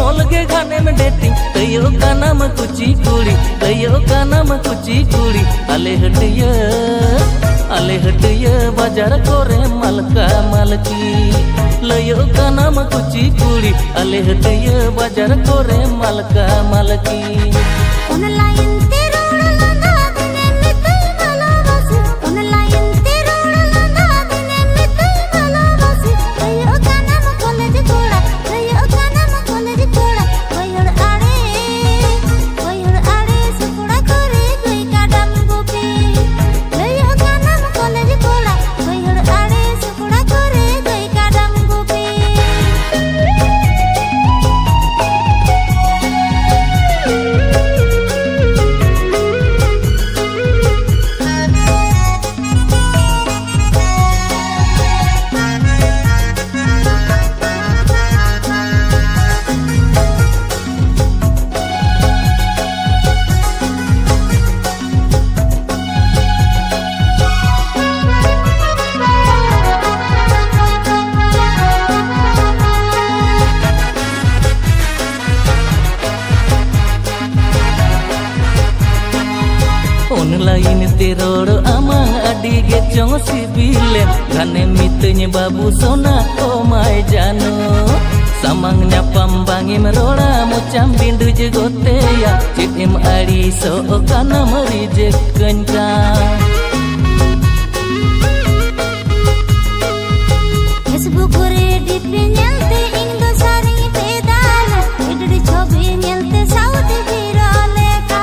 मोल के घाने में डेटिंग कयो का नाम कुची कुड़ी कयो का नाम कुची कुड़ी आले हटिया बाजार कोरे मलका मलकी लयो का नाम कुची कुड़ी आले हटिया बाजार कोरे मलका मलकी ऑनलाइन ते रोड आमांग आदि गे चोंग सिबिले घाने मितने बाबू सोना ओ माय जानो samang nyapam bangim roda mucam bindu jegote ya citim ari so kana merijekkeun ka Facebook Reddit nyelte indo sari pedala iddi chobi nyelte saute virale ka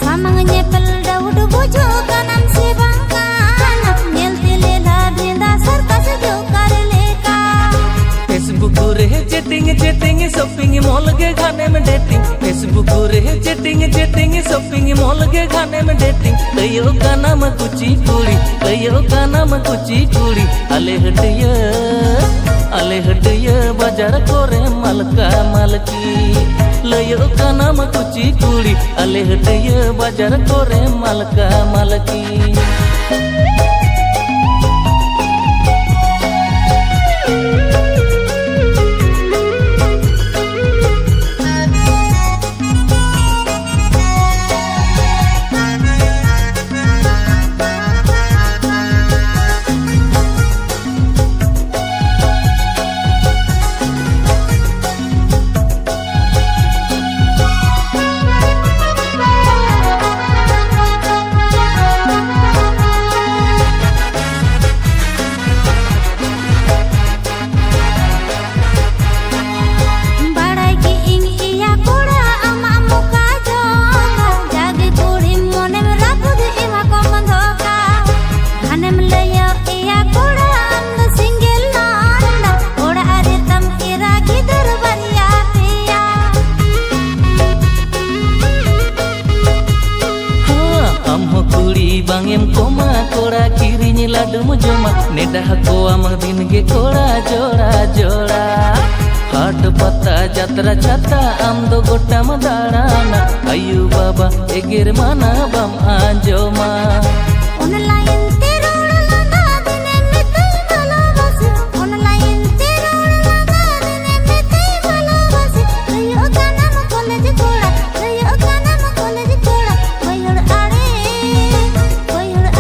samang nyepel daud bojo kanam se bangkana nyelte lela binda sarkas jo karle ka Facebook रे chatting shopping mall के खाने में dating Facebook रे chatting shopping mall के खाने में dating कयो का नाम कुची कुड़ी आले हटिया बाजार कोरे मलका मलकी लयो का नाम कुची कुड़ी आले हटिया बाजार कोरे मलका Melchi bangem koma kora kirinya ladu mujoma nedah ko amang din ge kora jora jora hat pata jatra chata am do gota madarana ayu baba eger mana bam anjoma online te rod langa dine me tai bhalabase online te rod langa dine me tai bhalabase layo kanam college koda layo kanam college koda koyor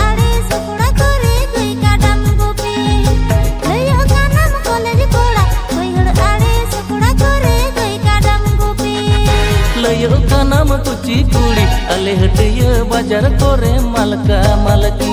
are sukura kore koi kadam gopi layo kanam college koda koyor are sukura kore koi kadam gopi लयो का नाम कुची कुड़ी आले हटिया बाजार कोरे मलका Melchi.